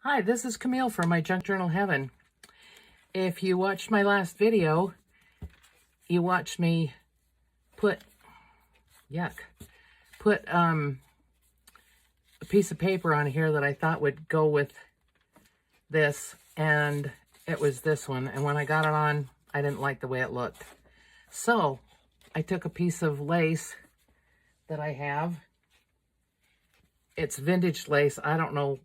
Hi, this is Camille from my Junk Journal Heaven. If you watched my last video, you watched me put a piece of paper on here that I thought would go with this, and it was this one. And when I got it on, I didn't like the way it looked. So I took a piece of lace that I have. It's vintage lace. I don't know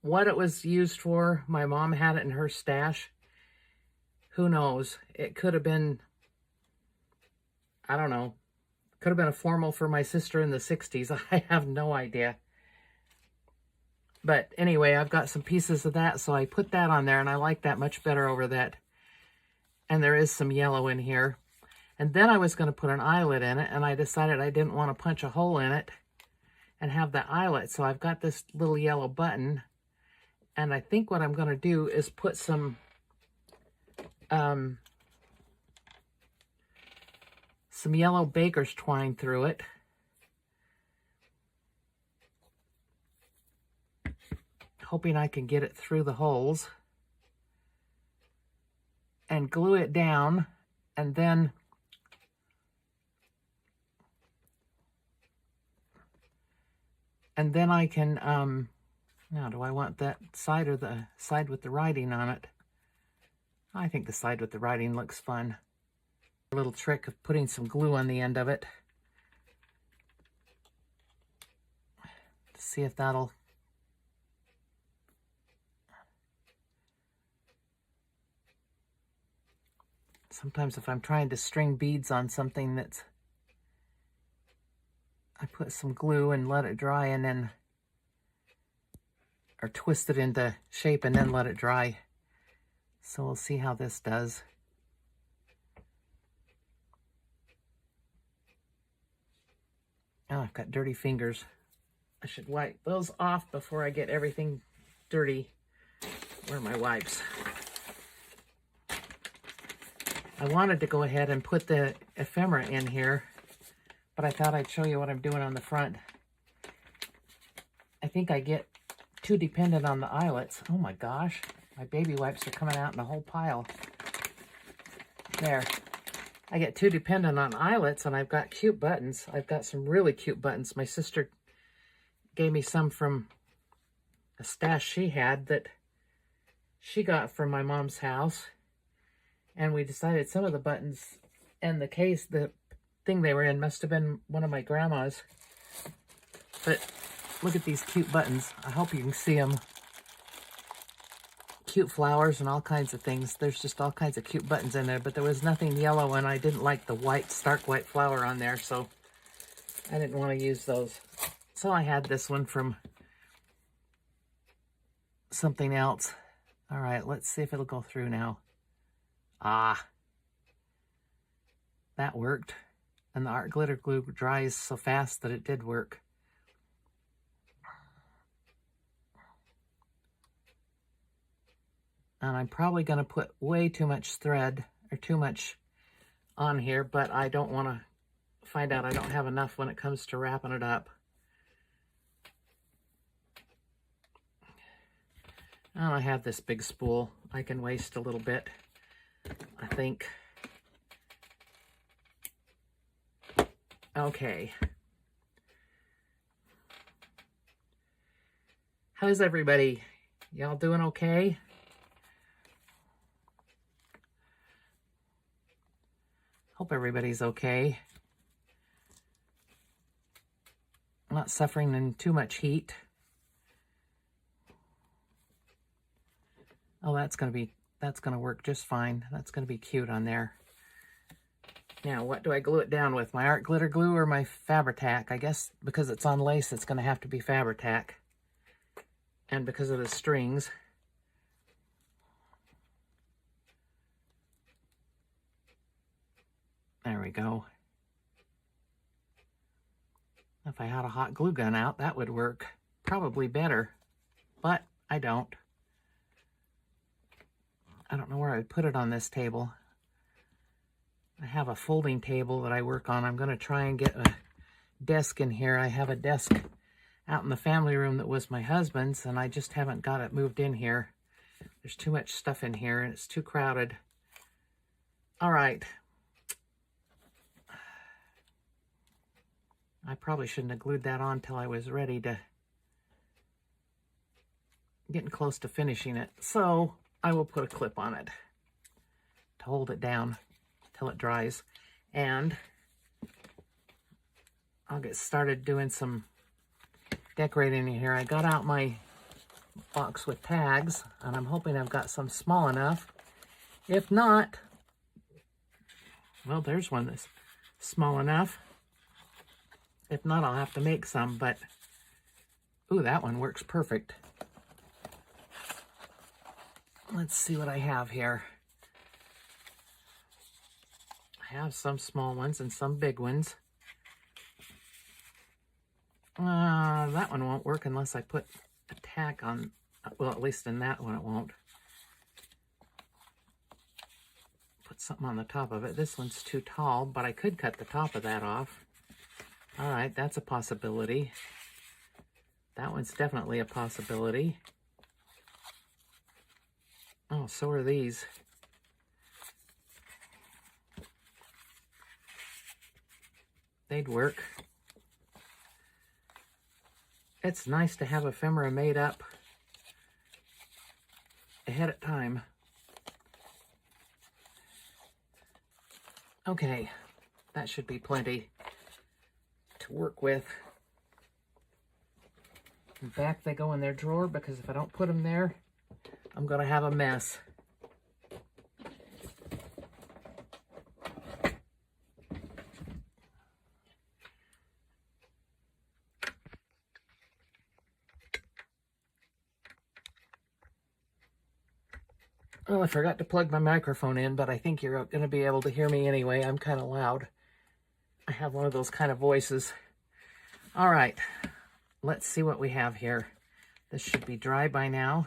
what it was used for. My mom had it in her stash. Who knows? It could have been, I don't know, could have been a formal for my sister in the 60s. I have no idea. But anyway, I've got some pieces of that, so I put that on there, and I like that much better over that. And there is some yellow in here. And then I was going to put an eyelet in it, and I decided I didn't want to punch a hole in it and have the eyelet. So I've got this little yellow button. And I think what I'm going to do is put some yellow baker's twine through it. Hoping I can get it through the holes. And glue it down. And then I can, now, do I want that side or the side with the writing on it? I think the side with the writing looks fun. A little trick of putting some glue on the end of it. To see if that'll... Sometimes if I'm trying to string beads on something that's... I put some glue and let it dry and then... or twist it into shape and then let it dry. So we'll see how this does. Oh, I've got dirty fingers. I should wipe those off before I get everything dirty. Where are my wipes? I wanted to go ahead and put the ephemera in here, but I thought I'd show you what I'm doing on the front. I think I get too dependent on the eyelets. Oh my gosh, my baby wipes are coming out in a whole pile. There. I get too dependent on eyelets, and I've got cute buttons. I've got some really cute buttons. My sister gave me some from a stash she had that she got from my mom's house. And we decided some of the buttons and the case, the thing they were in, must have been one of my grandma's. But look at these cute buttons. I hope you can see them. Cute flowers and all kinds of things. There's just all kinds of cute buttons in there, but there was nothing yellow, and I didn't like the white, stark white flower on there, so I didn't want to use those. So I had this one from something else. All right, let's see if it'll go through now. Ah, that worked. And the art glitter glue dries so fast that it did work. And I'm probably going to put way too much thread or too much on here, but I don't want to find out I don't have enough when it comes to wrapping it up. And I have this big spool. I can waste a little bit, I think. Okay. How's everybody? Y'all doing okay? Hope everybody's okay. Not suffering in too much heat. Oh, that's gonna work just fine. That's gonna be cute on there. Now, what do I glue it down with? My art glitter glue or my Fabri-Tac? I guess because it's on lace, it's gonna have to be Fabri-Tac. And because of the strings. There we go. If I had a hot glue gun out, that would work probably better, but I don't. I don't know where I would put it on this table. I have a folding table that I work on. I'm going to try and get a desk in here. I have a desk out in the family room that was my husband's, and I just haven't got it moved in here. There's too much stuff in here, and it's too crowded. All right. I probably shouldn't have glued that on till I was ready to, getting close to finishing it. So I will put a clip on it to hold it down till it dries. And I'll get started doing some decorating in here. I got out my box with tags, and I'm hoping I've got some small enough. If not, well, there's one that's small enough. If not, I'll have to make some, but ooh, that one works perfect. Let's see what I have here. I have some small ones and some big ones. That one won't work unless I put a tack on, well, at least in that one it won't. Put something on the top of it. This one's too tall, but I could cut the top of that off. All right, that's a possibility. That one's definitely a possibility. Oh, so are these. They'd work. It's nice to have ephemera made up ahead of time. Okay, that should be plenty to work with. And back they go in their drawer, because if I don't put them there, I'm going to have a mess. Well, I forgot to plug my microphone in, but I think you're going to be able to hear me anyway. I'm kind of loud. I have one of those kind of voices. All right, let's see what we have here. This should be dry by now.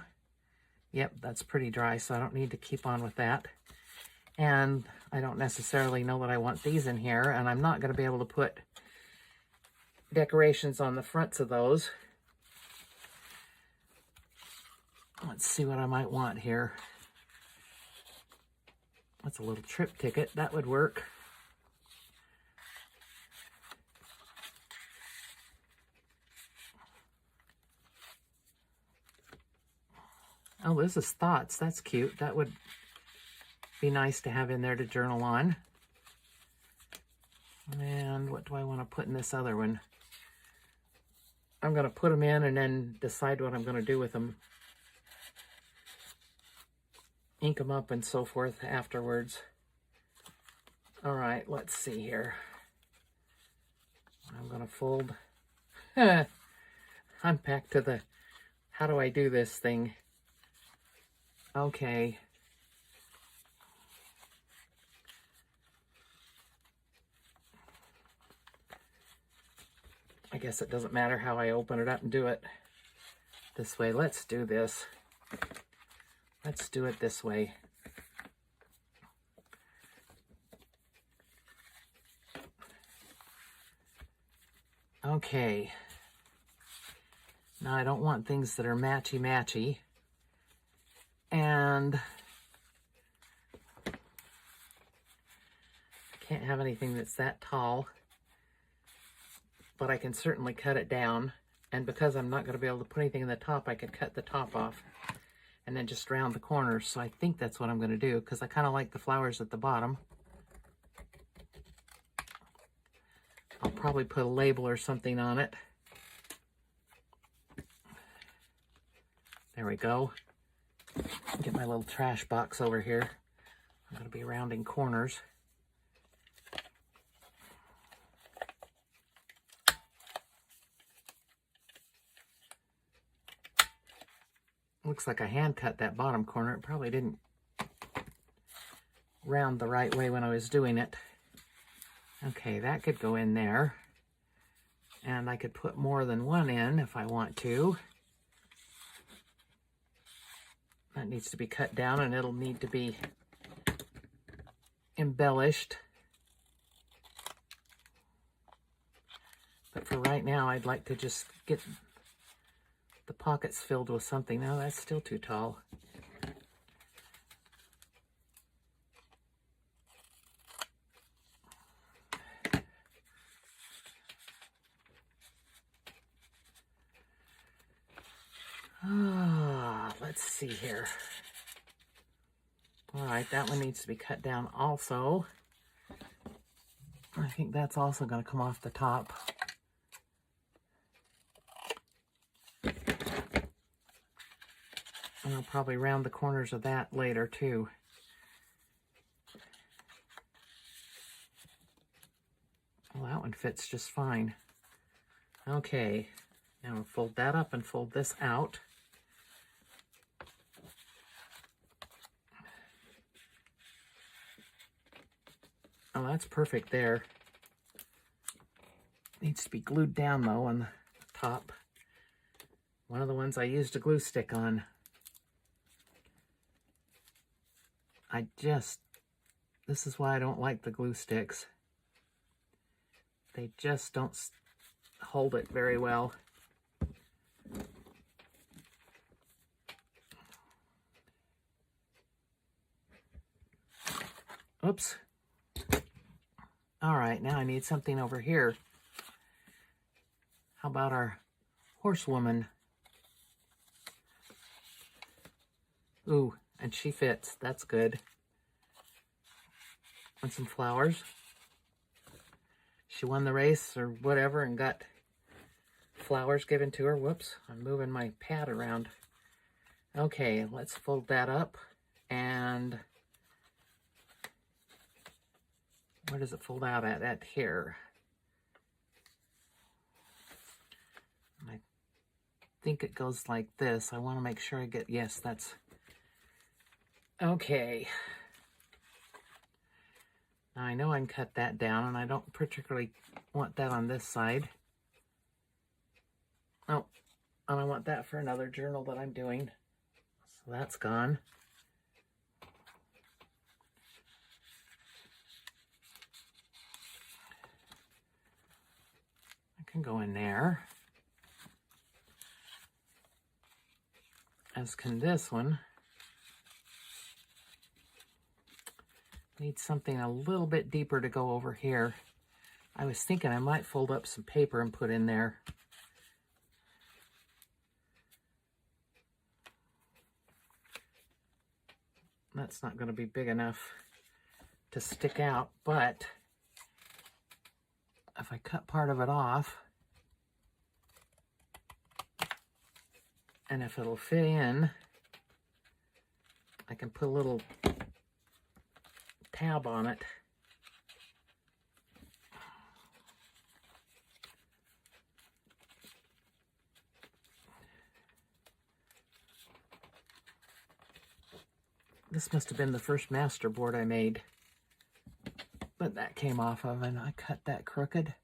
Yep, that's pretty dry, so I don't need to keep on with that. And I don't necessarily know that I want these in here, and I'm not going to be able to put decorations on the fronts of those. Let's see what I might want here. That's a little trip ticket. That would work. Oh, this is thoughts. That's cute. That would be nice to have in there to journal on. And what do I want to put in this other one? I'm going to put them in and then decide what I'm going to do with them. Ink them up and so forth afterwards. All right, let's see here. I'm going to fold. I'm back to the, how do I do this thing? Okay. I guess it doesn't matter how I open it up and do it this way. Let's do this. Let's do it this way. Okay. Now I don't want things that are matchy-matchy. And I can't have anything that's that tall. But I can certainly cut it down. And because I'm not going to be able to put anything in the top, I could cut the top off and then just round the corners. So I think that's what I'm going to do, because I kind of like the flowers at the bottom. I'll probably put a label or something on it. There we go. Get my little trash box over here. I'm going to be rounding corners. Looks like I hand cut that bottom corner. It probably didn't round the right way when I was doing it. Okay, that could go in there. And I could put more than one in if I want to. That needs to be cut down, and it'll need to be embellished. But for right now, I'd like to just get pockets filled with something. Now that's still too tall. Let's see here. All right, that one needs to be cut down also. I think that's also going to come off the top. And I'll probably round the corners of that later too. Well, that one fits just fine. Okay, now we'll fold that up and fold this out. Oh, that's perfect there. Needs to be glued down though on the top. One of the ones I used a glue stick on. This is why I don't like the glue sticks. They just don't hold it very well. Oops. All right, now I need something over here. How about our horsewoman? Ooh, and she fits. That's good. And some flowers. She won the race or whatever and got flowers given to her. Whoops, I'm moving my pad around. Okay, let's fold that up. And where does it fold out at? At here. I think it goes like this. I want to make sure I get, yes, that's okay. Now I know I can cut that down, and I don't particularly want that on this side. Oh, and I want that for another journal that I'm doing. So that's gone. I can go in there. As can this one. Need something a little bit deeper to go over here. I was thinking I might fold up some paper and put in there. That's not going to be big enough to stick out, but if I cut part of it off, and if it'll fit in, I can put a little tab on it. This must have been the first master board I made, but that came off of, and I cut that crooked.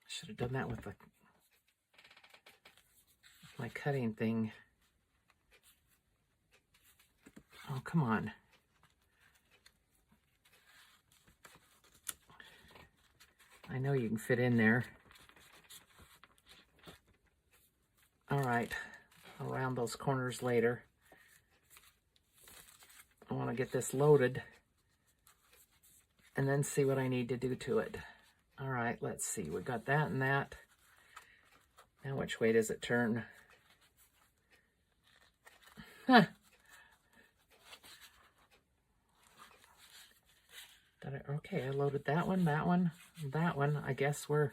Should have done that with my cutting thing. Oh, come on. I know you can fit in there. All right, I'll round those corners later. I want to get this loaded and then see what I need to do to it. All right, let's see. We got that and that. Now which way does it turn? Huh. Okay, I loaded that one, that one, that one. I guess we're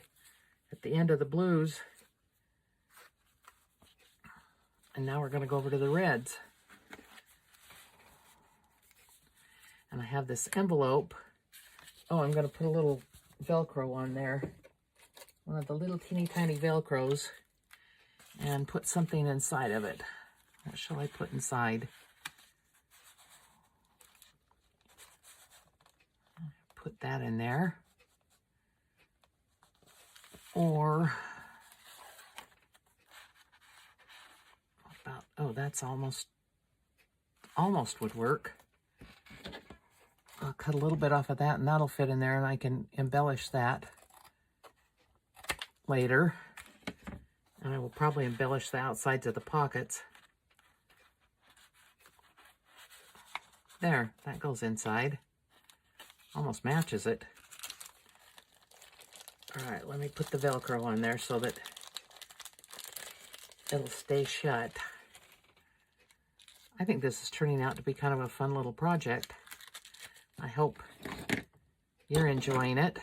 at the end of the blues. And now we're going to go over to the reds. And I have this envelope. Oh, I'm going to put a little Velcro on there. One of the little teeny tiny Velcros. And put something inside of it. What shall I put inside? Put that in there. Or, about, oh, that's almost would work. I'll cut a little bit off of that, and that'll fit in there, and I can embellish that. later. And I will probably embellish the outsides of the pockets. There, that goes inside. Almost matches it. All right, let me put the Velcro on there so that it'll stay shut. I think this is turning out to be kind of a fun little project. I hope you're enjoying it.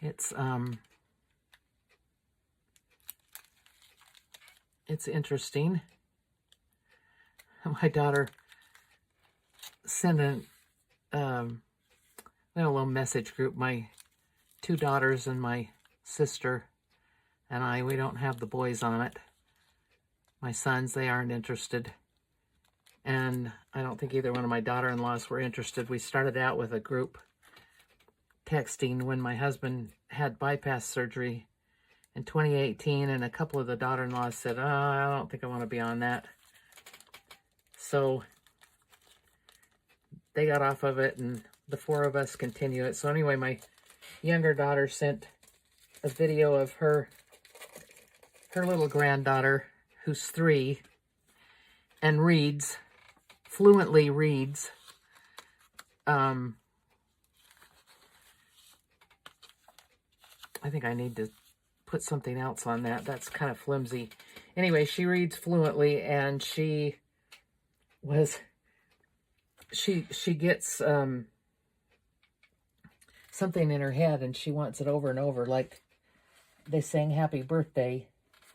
It's interesting. My daughter sent a little message group. My 2 daughters and my sister and I, we don't have the boys on it. My sons, they aren't interested. And I don't think either one of my daughter-in-laws were interested. We started out with a group texting when my husband had bypass surgery in 2018, and a couple of the daughter-in-laws said, "Oh, I don't think I want to be on that." So they got off of it, and the 4 of us continue it. So anyway, my younger daughter sent a video of her little granddaughter, who's 3, and fluently reads. I think I need to put something else on that. That's kind of flimsy. Anyway, she reads fluently, and she gets something in her head, and she wants it over and over. Like they sang "Happy Birthday,"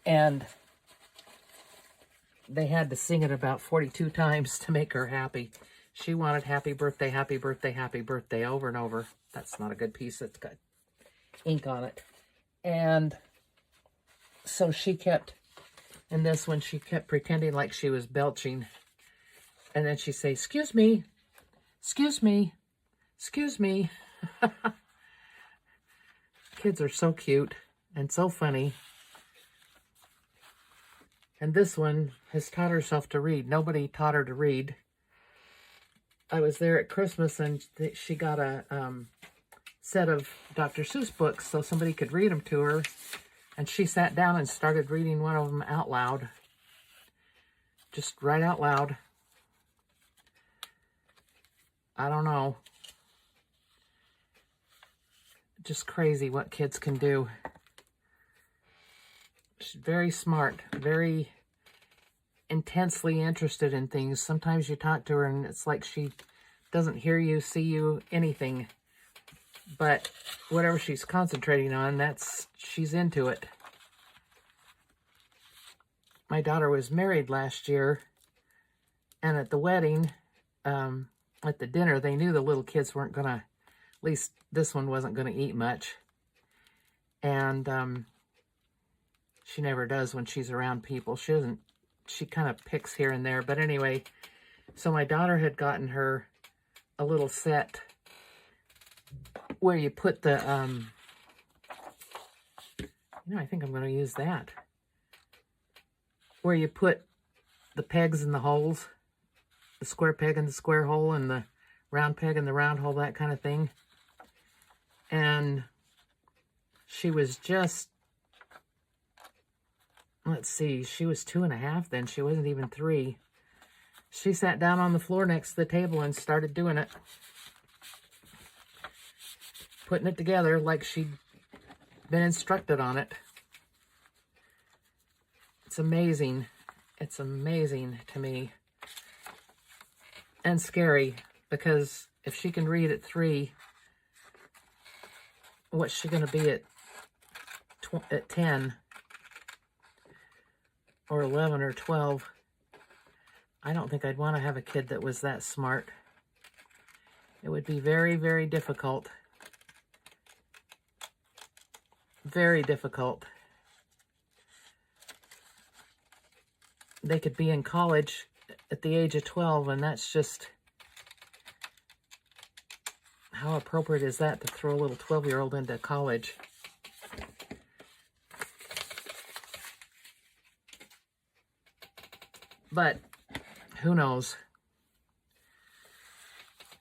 and they had to sing it about 42 times to make her happy. She wanted "Happy Birthday, Happy Birthday, Happy Birthday" over and over. That's not a good piece. It's got ink on it. And so she kept, in this one, she kept pretending like she was belching. And then she'd say, "Excuse me, excuse me, excuse me." Kids are so cute and so funny. And this one has taught herself to read. Nobody taught her to read. I was there at Christmas, and she got a set of Dr. Seuss books so somebody could read them to her. And she sat down and started reading one of them out loud. Just right out loud. I don't know. Just crazy what kids can do. She's very smart, very intensely interested in things. Sometimes you talk to her and it's like she doesn't hear you, see you, anything. But whatever she's concentrating on, she's into it. My daughter was married last year, and at the wedding, at the dinner, they knew the little kids weren't going to, at least this one wasn't going to eat much. And she never does when she's around people. She kind of picks here and there. But anyway, so my daughter had gotten her a little set where you put the, I think I'm going to use that. Where you put the pegs in the holes, the square peg in the square hole and the round peg in the round hole, that kind of thing. And she was just, let's see, she was 2.5 then. She wasn't even 3. She sat down on the floor next to the table and started doing it. Putting it together like she'd been instructed on it. It's amazing. It's amazing to me. And scary, because if she can read at 3, what's she going to be at 10? Or 11 or 12? I don't think I'd want to have a kid that was that smart. It would be very, very difficult. Very difficult. They could be in college at the age of 12, and that's just, how appropriate is that to throw a little 12-year-old into college? But who knows?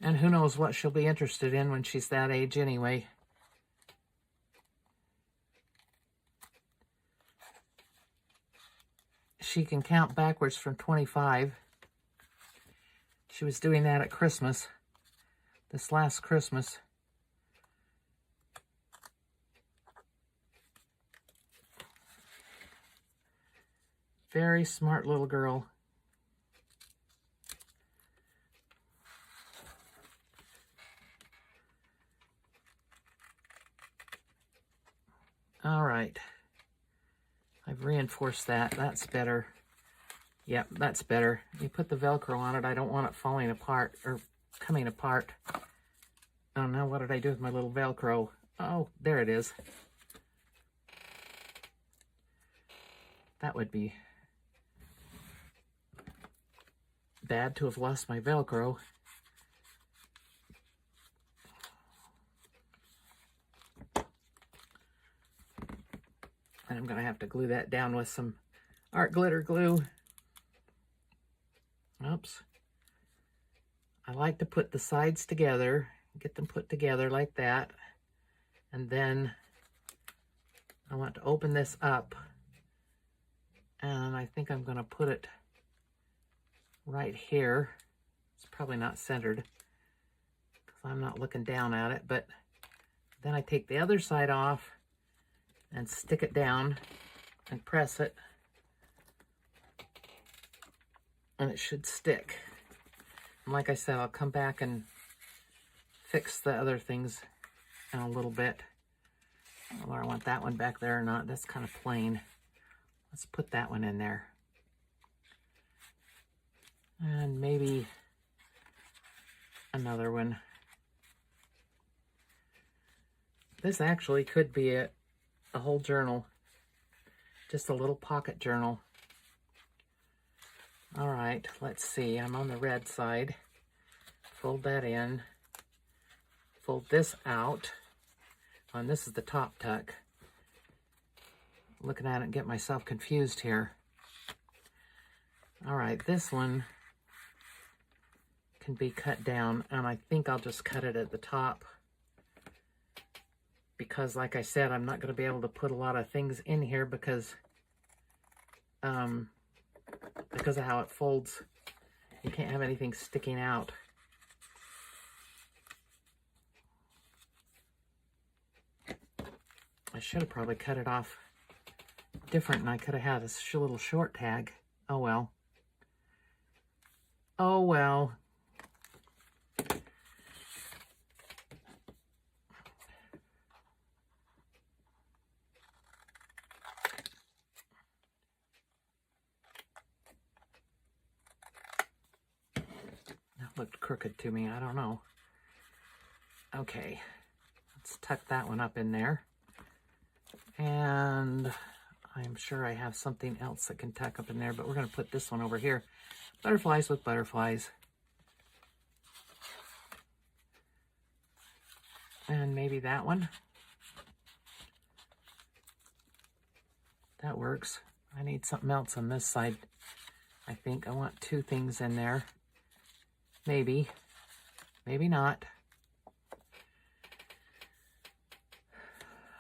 And who knows what she'll be interested in when she's that age anyway. she can count backwards from 25. She was doing that at Christmas, this last Christmas. Very smart little girl. All right. I've reinforced that. That's better. Yep, that's better. You put the Velcro on it. I don't want it falling apart or coming apart. Oh, now what did I do with my little Velcro? Oh, there it is. That would be bad to have lost my Velcro. And I'm going to have to glue that down with some art glitter glue. Oops. I like to put the sides together, get them put together like that. And then I want to open this up. And I think I'm going to put it right here. It's probably not centered because I'm not looking down at it. But then I take the other side off and stick it down and press it. And it should stick. And like I said, I'll come back and fix the other things in a little bit. Whether I want that one back there or not, that's kind of plain. Let's put that one in there. And maybe another one. This actually could be a whole journal. Just a little pocket journal. All right, let's see. I'm on the red side. Fold that in. Fold this out. And this is the top tuck. Looking at it and get myself confused here. All right, this one can be cut down, and I think I'll just cut it at the top because, like I said, I'm not going to be able to put a lot of things in here because of how it folds. You can't have anything sticking out. I should have probably cut it off different, and I could have had a little short tag. Oh well. Oh well. That looked crooked to me. I don't know. Okay. Let's tuck that one up in there. And I'm sure I have something else that can tuck up in there, but we're going to put this one over here. Butterflies with butterflies. And maybe that one. That works. I need something else on this side. I think I want two things in there. Maybe. Maybe not.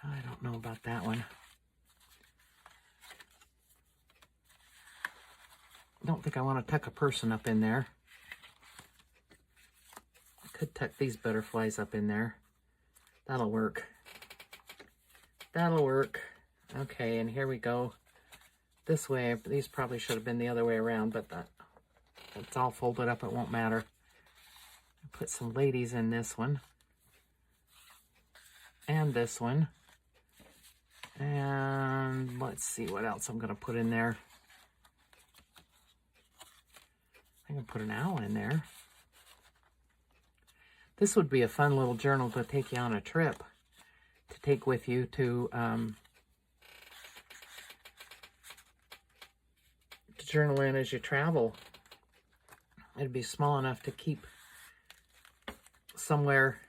I don't know about that one. I don't think I want to tuck a person up in there. I could tuck these butterflies up in there. That'll work. That'll work. Okay, and here we go. This way. These probably should have been the other way around, but it's all folded up. It won't matter. Put some ladies in this one. And this one. And let's see what else I'm going to put in there. I can put an owl in there. This would be a fun little journal to take you on a trip. To take with you to journal in as you travel. It'd be small enough to keep somewhere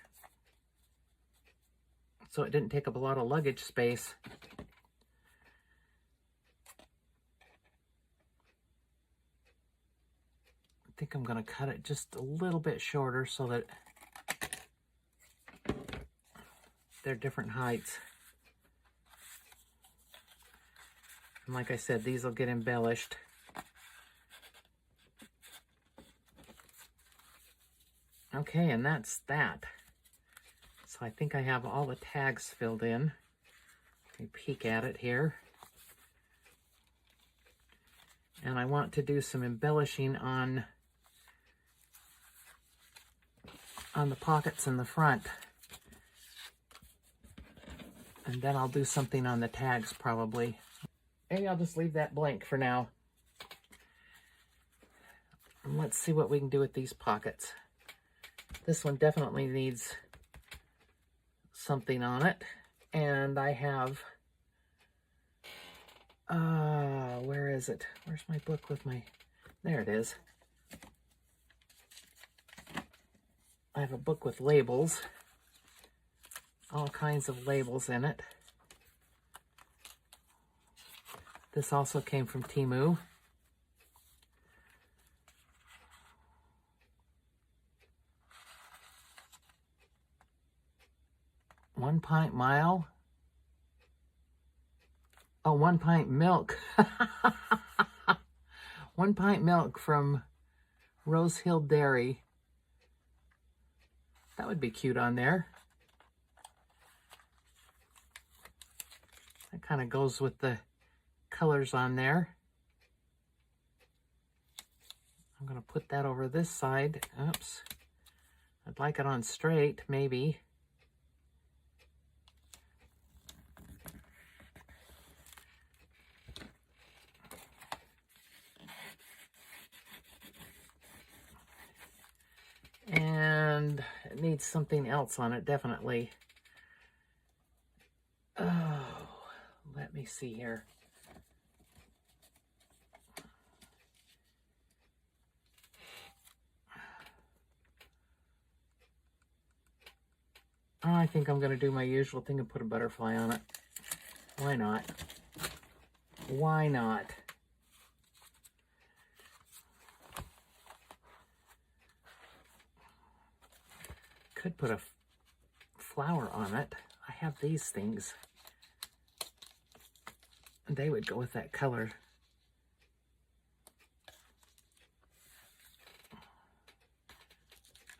so it didn't take up a lot of luggage space. I think I'm going to cut it just a little bit shorter so that they're different heights. And like I said, these will get embellished. Okay, and that's that. So I think I have all the tags filled in. Let me peek at it here. And I want to do some embellishing on the pockets in the front. And then I'll do something on the tags probably. Maybe I'll just leave that blank for now. And let's see what we can do with these pockets. This one definitely needs something on it. And I have, where is it? Where's my book with my, there it is. I have a book with labels, all kinds of labels in it. This also came from Temu. One pint mile. Oh, 1 pint milk. 1 pint milk from Rose Hill Dairy. That would be cute on there. That kind of goes with the colors on there. I'm going to put that over this side. Oops. I'd like it on straight, maybe. And it needs something else on it, definitely. Oh, let me see here. I think I'm going to do my usual thing and put a butterfly on it. Why not? Why not? Could put a flower on it. I have these things. They would go with that color.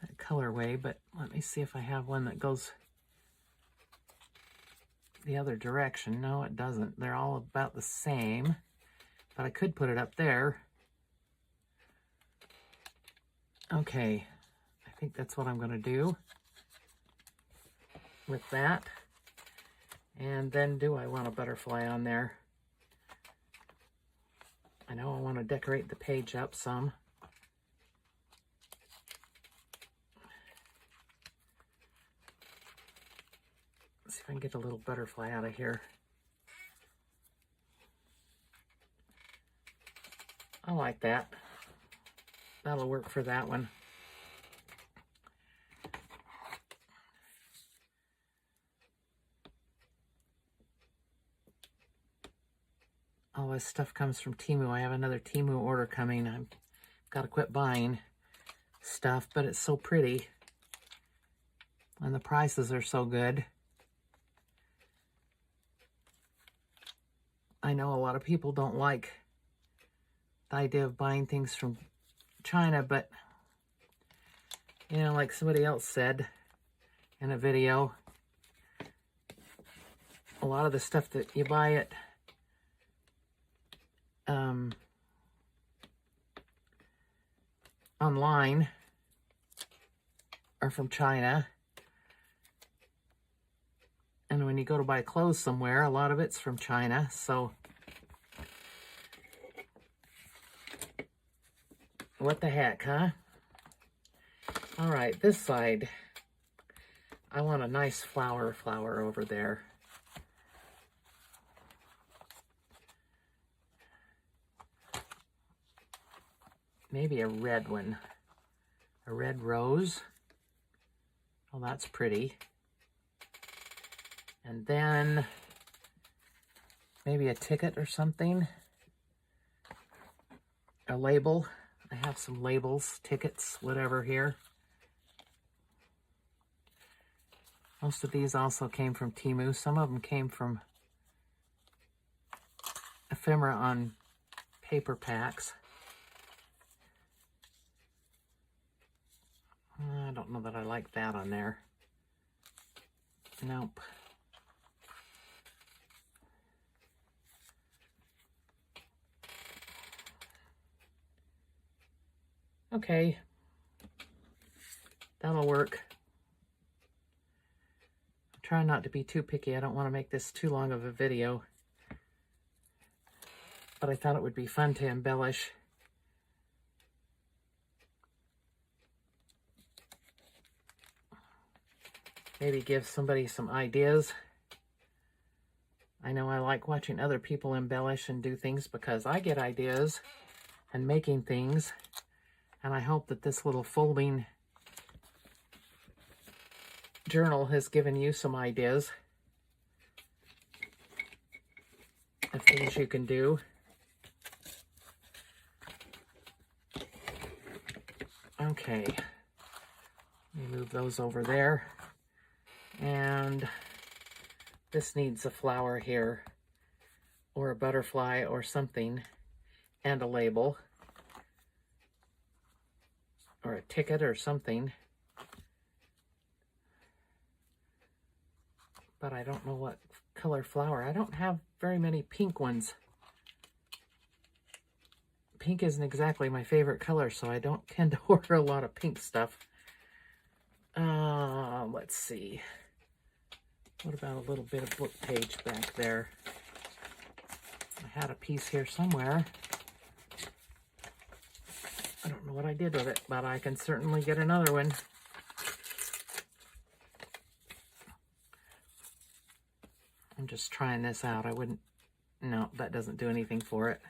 That colorway, but let me see if I have one that goes the other direction. No, it doesn't. They're all about the same, but I could put it up there. Okay, I think that's what I'm going to do with that. And then do I want a butterfly on there? I know I want to decorate the page up some. Let's see if I can get a little butterfly out of here. I like that. That'll work for that one. All this stuff comes from Temu. I have another Temu order coming. I've got to quit buying stuff, but it's so pretty. And the prices are so good. I know a lot of people don't like the idea of buying things from China, but, you know, like somebody else said in a video, a lot of the stuff that you buy at online are from China. And when you go to buy clothes somewhere, a lot of it's from China. So what the heck, huh? All right, this side, I want a nice flower over there. Maybe a red one. A red rose. Oh, that's pretty. And then maybe a ticket or something. A label. I have some labels, tickets, whatever here. Most of these also came from Temu. Some of them came from ephemera on paper packs. I don't don't know that I like that on there. Nope. Okay. That'll work. I'm trying not to be too picky. I don't want to make this too long of a video. But I thought it would be fun to embellish. Maybe give somebody some ideas. I know I like watching other people embellish and do things because I get ideas and making things. And I hope that this little folding journal has given you some ideas of things you can do. Okay, let me move those over there. And this needs a flower here, or a butterfly or something, and a label, or a ticket or something. But I don't know what color flower. I don't have very many pink ones. Pink isn't exactly my favorite color, so I don't tend to order a lot of pink stuff. Let's see. What about a little bit of book page back there? I had a piece here somewhere. I don't know what I did with it, but I can certainly get another one. I'm just trying this out. I wouldn't, no, that doesn't do anything for it.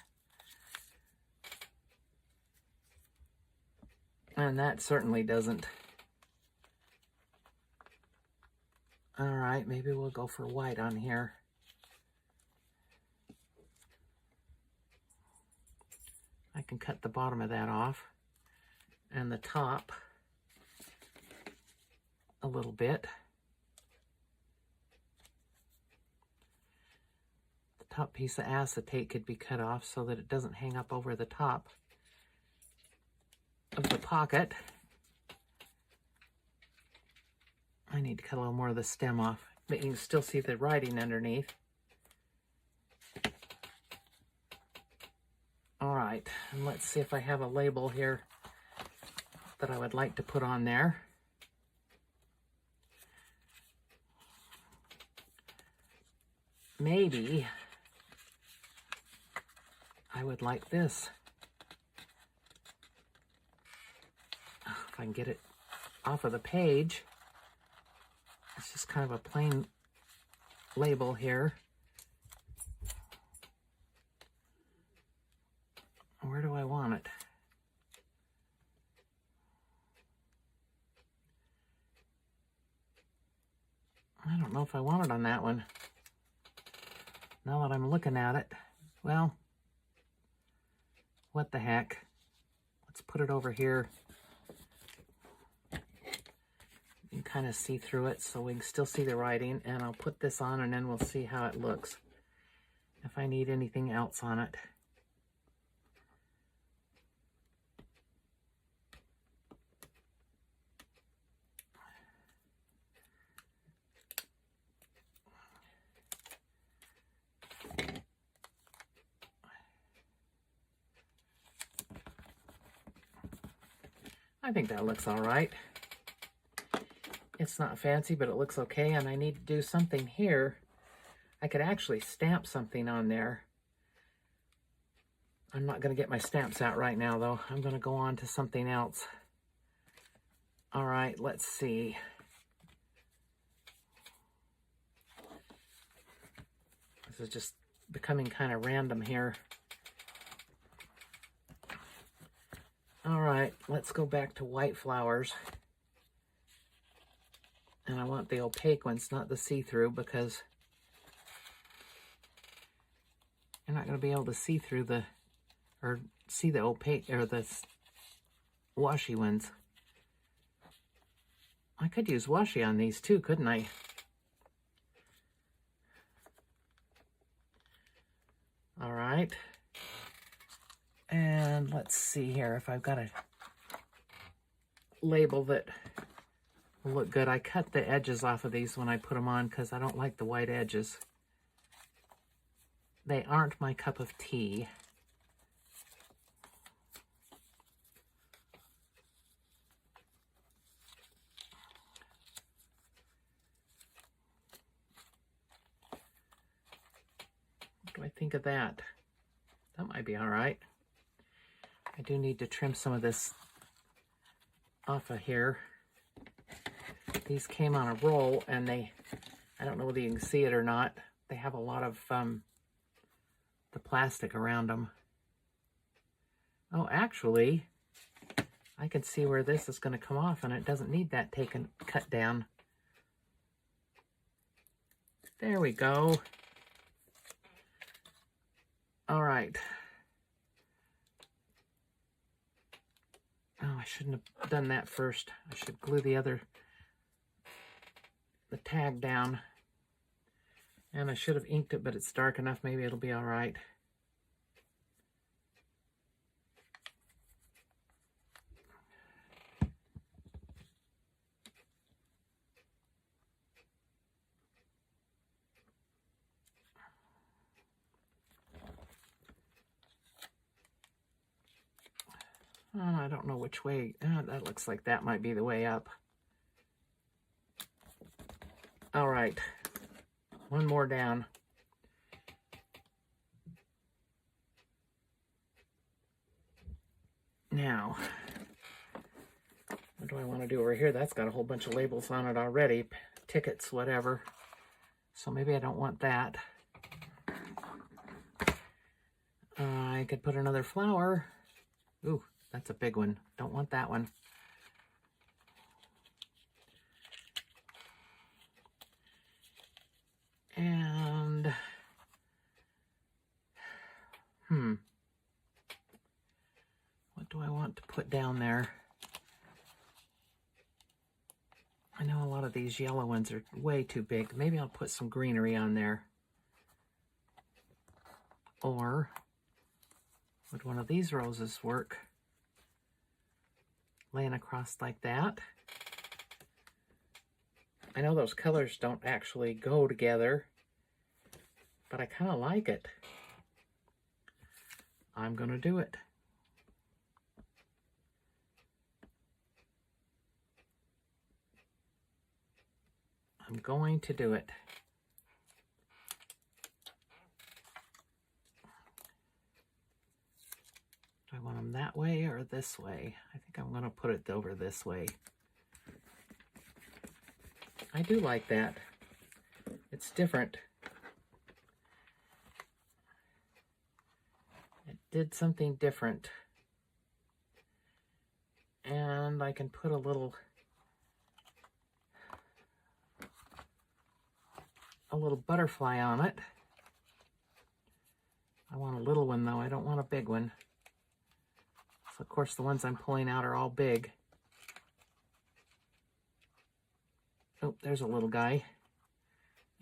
And that certainly doesn't. All right, maybe we'll go for white on here. I can cut the bottom of that off and the top a little bit. The top piece of acetate could be cut off so that it doesn't hang up over the top of the pocket. I need to cut a little more of the stem off, but you can still see the writing underneath. All right, and let's see if I have a label here that I would like to put on there. Maybe I would like this. If I can get it off of the page. It's just kind of a plain label here. Where do I want it? I don't know if I want it on that one. Now that I'm looking at it, well, what the heck? Let's put it over here. You can kind of see through it so we can still see the writing, and I'll put this on and then we'll see how it looks. If I need anything else on it. I think that looks all right. It's not fancy, but it looks okay, and I need to do something here. I could actually stamp something on there. I'm not going to get my stamps out right now, though. I'm going to go on to something else. All right, let's see. This is just becoming kind of random here. All right, let's go back to white flowers. And I want the opaque ones, not the see-through, because you're not going to be able to see through the, or see the opaque, or the washy ones. I could use washi on these too, couldn't I? All right. And let's see here if I've got a label that will look good. I cut the edges off of these when I put them on because I don't like the white edges. They aren't my cup of tea. What do I think of that? That might be all right. I do need to trim some of this off of here. These came on a roll and I don't know whether you can see it or not, they have a lot of the plastic around them. Oh, actually, I can see where this is going to come off and it doesn't need that cut down. There we go. All right. Oh, I shouldn't have done that first. I should glue the tag down. And I should have inked it, but it's dark enough. Maybe it'll be all right. I don't know which way. That looks like that might be the way up. All right. One more down. Now, what do I want to do over here? That's got a whole bunch of labels on it already. Tickets, whatever. So maybe I don't want that. I could put another flower. Ooh, that's a big one. Don't want that one. And, what do I want to put down there? I know a lot of these yellow ones are way too big. Maybe I'll put some greenery on there. Or would one of these roses work? Laying across like that. I know those colors don't actually go together, but I kind of like it. I'm going to do it. I'm going to do it. Do I want them that way or this way? I think I'm going to put it over this way. I do like that. It's different. It did something different. And I can put a little butterfly on it. I want a little one though. I don't want a big one. So of course the ones I'm pulling out are all big. Oh, there's a little guy.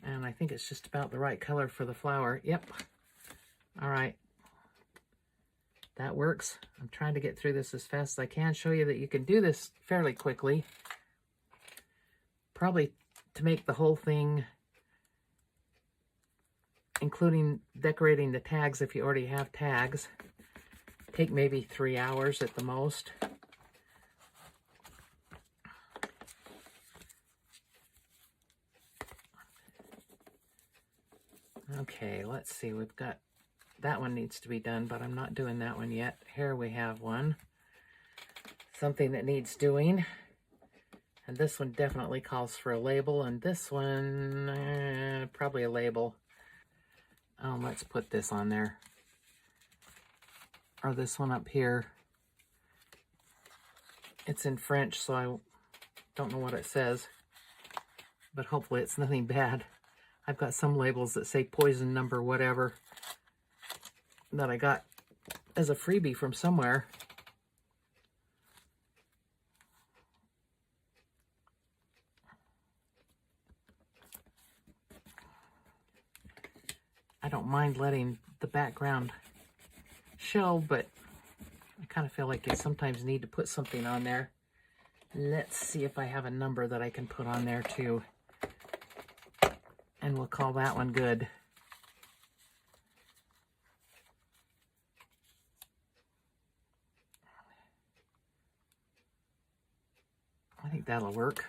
And I think it's just about the right color for the flower. Yep. All right. That works. I'm trying to get through this as fast as I can. Show you that you can do this fairly quickly. Probably to make the whole thing, including decorating the tags if you already have tags, take maybe 3 hours at the most. Okay, let's see. We've got that one needs to be done, but I'm not doing that one yet. Here we have one. Something that needs doing. And this one definitely calls for a label, and this one, probably a label. Let's put this on there. Or this one up here. It's in French, so I don't know what it says. But hopefully it's nothing bad. I've got some labels that say poison number whatever that I got as a freebie from somewhere. I don't mind letting the background show, but I kind of feel like you sometimes need to put something on there. Let's see if I have a number that I can put on there too. And we'll call that one good. I think that'll work.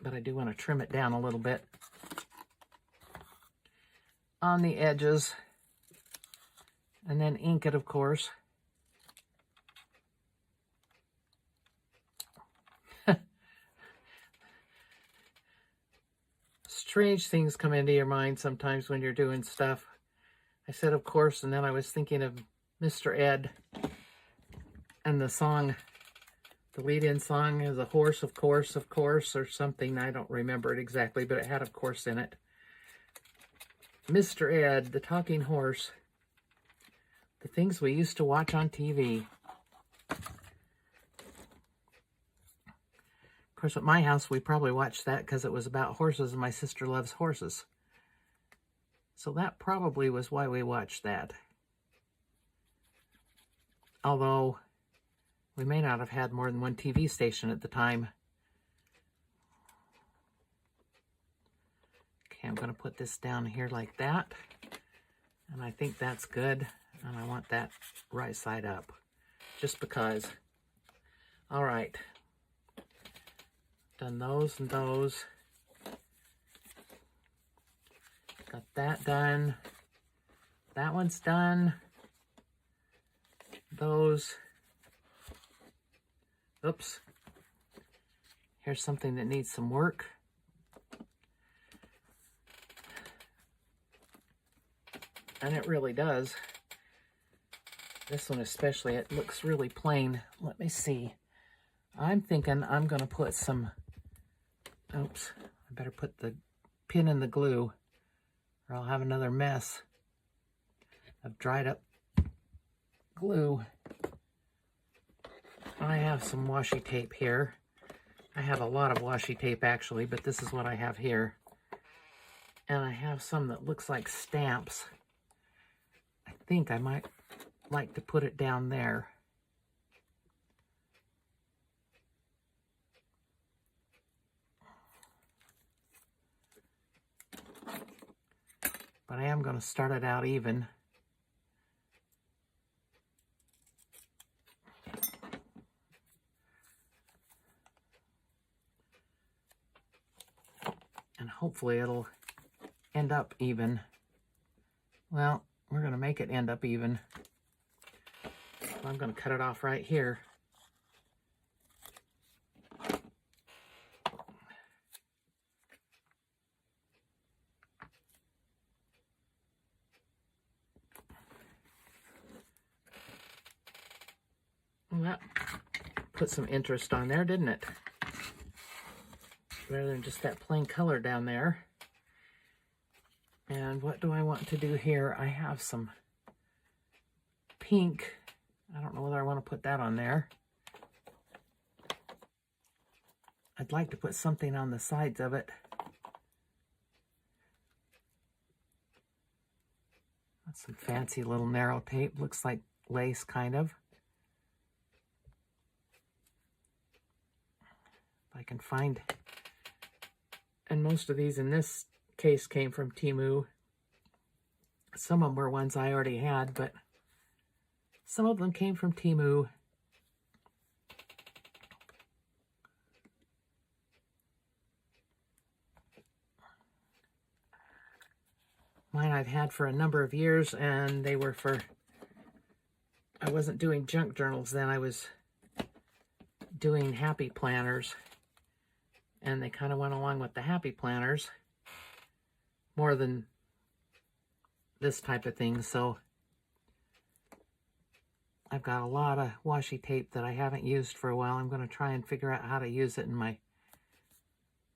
But I do want to trim it down a little bit on the edges. And then ink it, of course. Strange things come into your mind sometimes when you're doing stuff. I said, of course, and then I was thinking of Mr. Ed and the song, the lead-in song is a horse, of course, or something. I don't remember it exactly, but it had of course in it. Mr. Ed, the talking horse, the things we used to watch on TV. Of course, at my house, we probably watched that because it was about horses, and my sister loves horses. So that probably was why we watched that. Although, we may not have had more than one TV station at the time. Okay, I'm going to put this down here like that. And I think that's good. And I want that right side up. Just because. All right. Done those and those. Got that done. That one's done. Those. Oops. Here's something that needs some work. And it really does. This one especially, it looks really plain. Let me see. I'm thinking I'm going to put some... Oops. I better put the pin in the glue, or I'll have another mess of dried up glue. I have some washi tape here. I have a lot of washi tape actually, but this is what I have here. And I have some that looks like stamps. I think I might like to put it down there. But I am going to start it out even. And hopefully it'll end up even. Well, we're going to make it end up even. So I'm going to cut it off right here. Well, that put some interest on there, didn't it? Rather than just that plain color down there. And what do I want to do here? I have some pink. I don't know whether I want to put that on there. I'd like to put something on the sides of it. That's some fancy little narrow tape. Looks like lace, kind of. If I can find... And most of these in this case came from Temu. Some of them were ones I already had, but some of them came from Temu. Mine I've had for a number of years, and they were for... I wasn't doing junk journals then. I was doing happy planners. And they kind of went along with the happy planners more than this type of thing. So I've got a lot of washi tape that I haven't used for a while. I'm going to try and figure out how to use it in my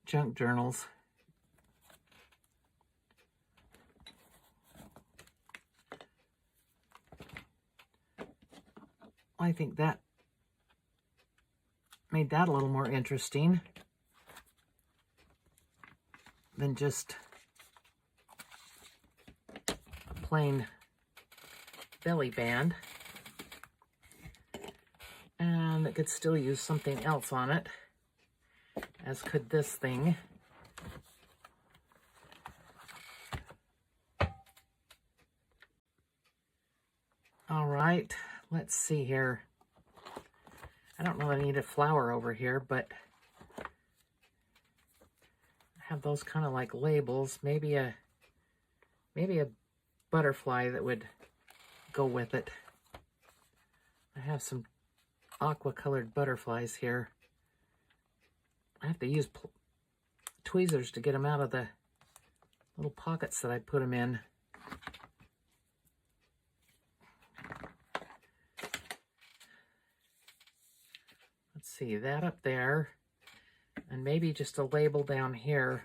junk journals. I think that made that a little more interesting than just a plain belly band. And it could still use something else on it, as could this thing. All right, let's see here. I don't really need a flower over here, but I have those kind of like labels. Maybe a butterfly that would go with it. I have some aqua colored butterflies here. I have to use tweezers to get them out of the little pockets that I put them in. Let's see, that up there, and maybe just a label down here.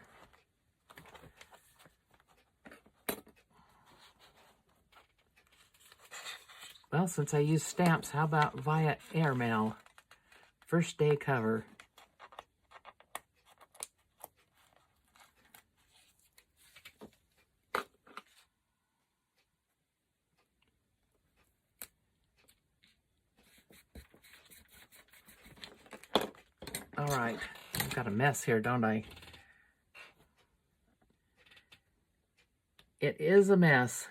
Well, since I use stamps, how about via airmail? First day cover. All right, I've got a mess here, don't I? It is a mess.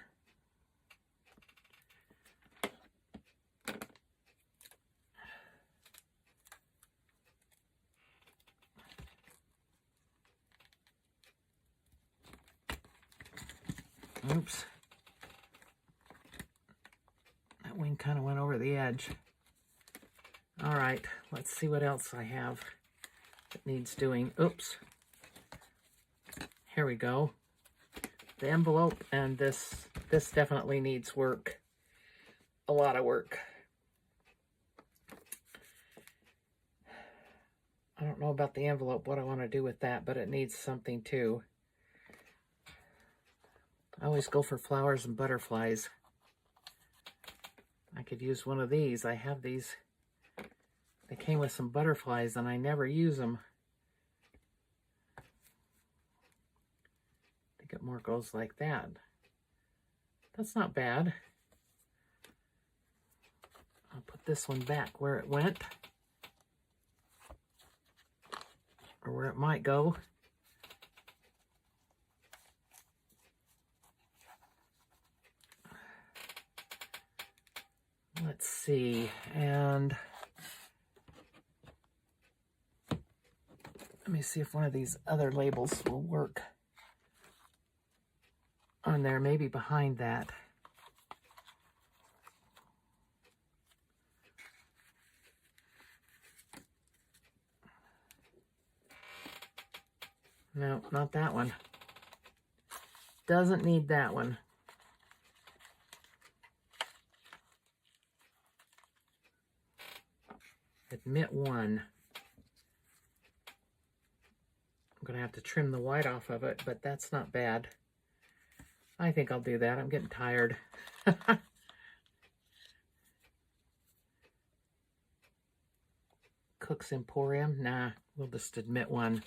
Oops. That wing kind of went over the edge. All right, let's see what else I have that needs doing. Oops. Here we go. The envelope, and this definitely needs work. A lot of work. I don't know about the envelope, what I want to do with that, but it needs something too. I always go for flowers and butterflies. I could use one of these. I have these. They came with some butterflies and I never use them. I think it more goes like that. That's not bad. I'll put this one back where it went. Or where it might go. Let's see, and let me see if one of these other labels will work on there, maybe behind that. No, not that one. Doesn't need that one. Admit one. I'm going to have to trim the white off of it, but that's not bad. I think I'll do that. I'm getting tired. Cook's Emporium? Nah, we'll just admit one.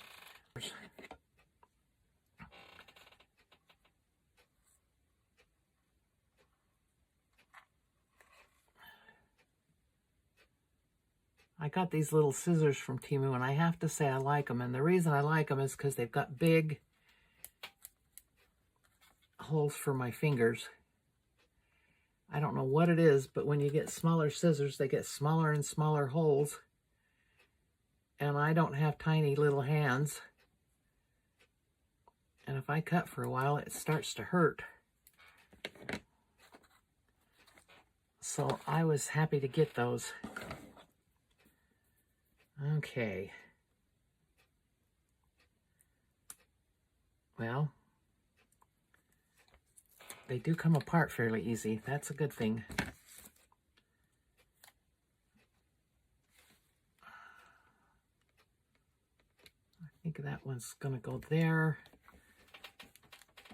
I got these little scissors from Temu, and I have to say I like them. And the reason I like them is because they've got big holes for my fingers. I don't know what it is, but when you get smaller scissors, they get smaller and smaller holes. And I don't have tiny little hands. And if I cut for a while, it starts to hurt. So I was happy to get those. Okay. Well, they do come apart fairly easy. That's a good thing. I think that one's going to go there.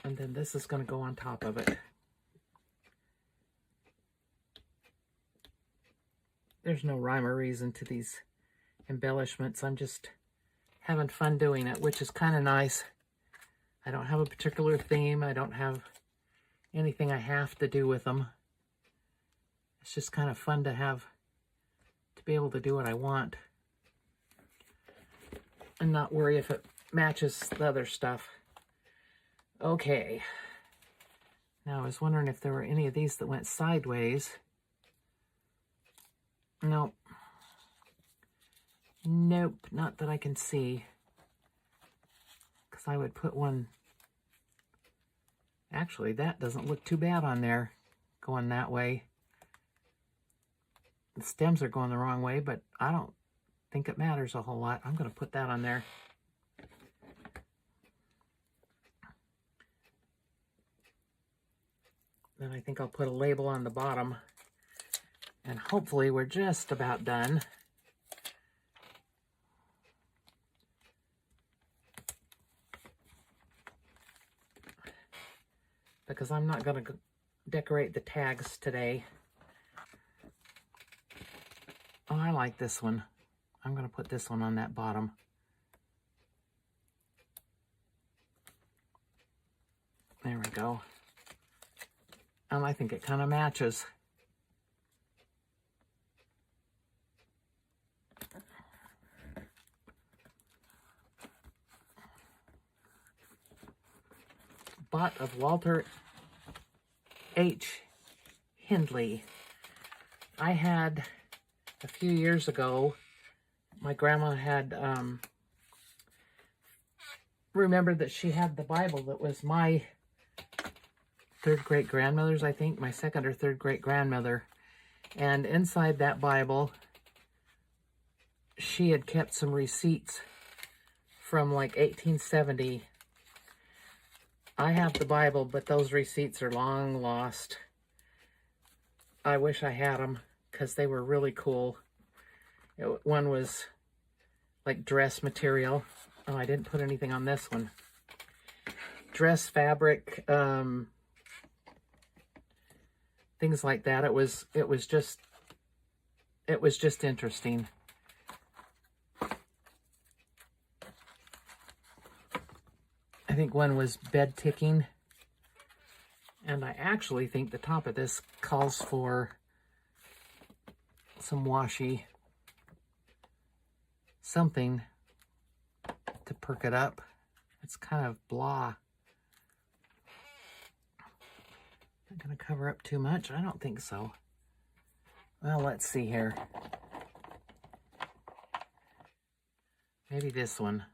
And then this is going to go on top of it. There's no rhyme or reason to these embellishments. I'm just having fun doing it, which is kind of nice. I don't have a particular theme. I don't have anything I have to do with them. It's just kind of fun to have, to be able to do what I want and not worry if it matches the other stuff. Okay. Now I was wondering if there were any of these that went sideways. Nope. Nope, not that I can see. Because I would put one... Actually, that doesn't look too bad on there, going that way. The stems are going the wrong way, but I don't think it matters a whole lot. I'm going to put that on there. Then I think I'll put a label on the bottom. And hopefully we're just about done. Because I'm not going to decorate the tags today. Oh, I like this one. I'm going to put this one on that bottom. There we go. And I think it kind of matches. Bought of Walter H. Hindley. I had, a few years ago, my grandma had remembered that she had the Bible that was my third great grandmother's, I think, my second or third great grandmother. And inside that Bible, she had kept some receipts from like 1870. I have the Bible, but those receipts are long lost. I wish I had them because they were really cool. One was like dress material. Oh, I didn't put anything on this one. Dress fabric, things like that. It was just interesting. I think one was bed ticking. And I actually think the top of this calls for some washi. Something to perk it up. It's kind of blah. Not going to cover up too much? I don't think so. Well, let's see here. Maybe this one.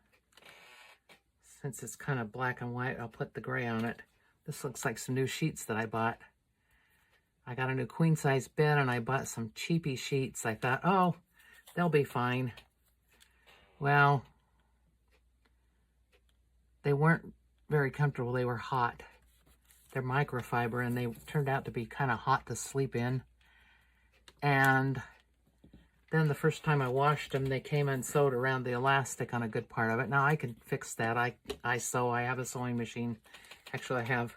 Since it's kind of black and white, I'll put the gray on it. This looks like some new sheets that I bought. I got a new queen size bed and I bought some cheapy sheets. I thought, oh, they'll be fine. Well, they weren't very comfortable. They were hot. They're microfiber and they turned out to be kind of hot to sleep in. And then the first time I washed them, they came unsewed around the elastic on a good part of it. Now I can fix that. I sew. I have a sewing machine. Actually, I have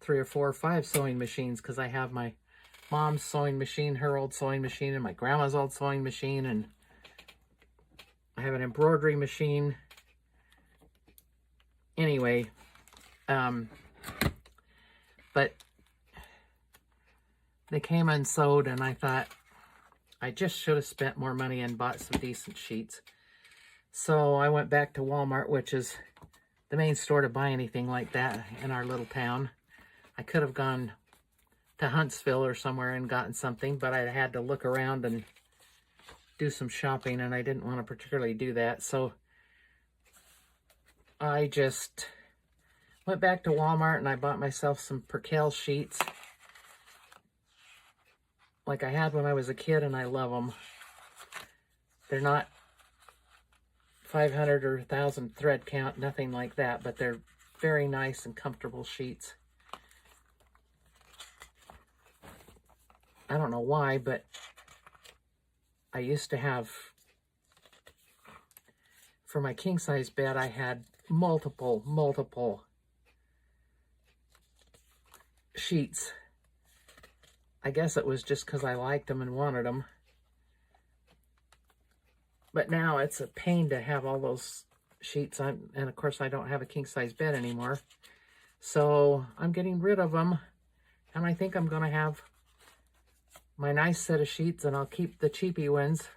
3 or 4 or 5 sewing machines because I have my mom's sewing machine, her old sewing machine, and my grandma's old sewing machine, and I have an embroidery machine. Anyway, but they came unsewed, and I thought I just should have spent more money and bought some decent sheets. So I went back to Walmart, which is the main store to buy anything like that in our little town. I could have gone to Huntsville or somewhere and gotten something, but I had to look around and do some shopping, and I didn't want to particularly do that. So I just went back to Walmart and I bought myself some percale sheets like I had when I was a kid, and I love them. They're not 500 or 1,000 thread count, nothing like that, but they're very nice and comfortable sheets. I don't know why, but I used to have, for my king size bed, I had multiple sheets. I guess it was just because I liked them and wanted them. But now it's a pain to have all those sheets. And of course I don't have a king size bed anymore. So I'm getting rid of them. And I think I'm going to have my nice set of sheets, and I'll keep the cheapy ones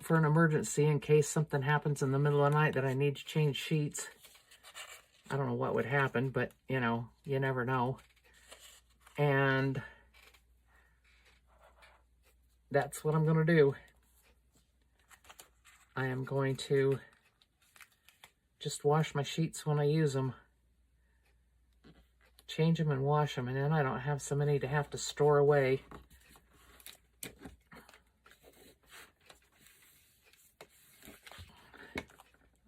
for an emergency in case something happens in the middle of the night that I need to change sheets. I don't know what would happen, but you know, you never know. And that's what I'm going to do. I am going to just wash my sheets when I use them. Change them and wash them, and then I don't have so many to have to store away.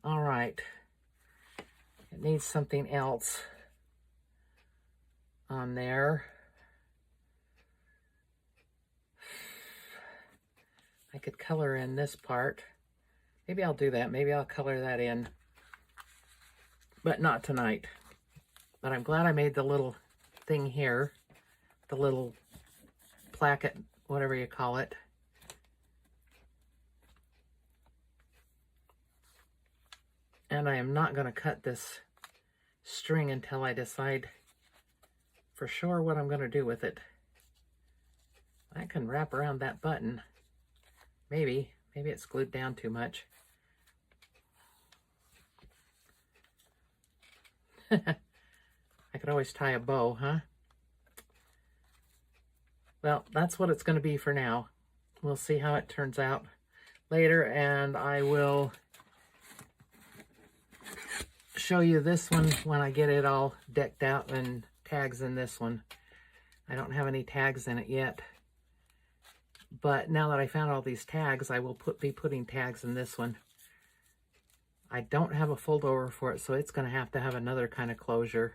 All right. It needs something else on there. I could color in this part. Maybe I'll do that. Maybe I'll color that in. But not tonight. But I'm glad I made the little thing here. The little placket, whatever you call it. And I am not going to cut this string until I decide for sure what I'm going to do with it. I can wrap around that button. Maybe it's glued down too much. I could always tie a bow, huh? Well, that's what it's going to be for now. We'll see how it turns out later, and I will show you this one when I get it all decked out and tags in this one. I don't have any tags in it yet, but now that I found all these tags, I will be putting tags in this one. I don't have a fold over for it, so it's going to have another kind of closure.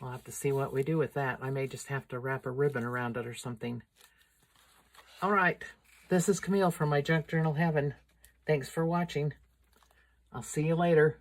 We'll have to see what we do with that. I may just have to wrap a ribbon around it or something. All right, this is Camille from my Junk Journal Heaven. Thanks for watching. I'll see you later.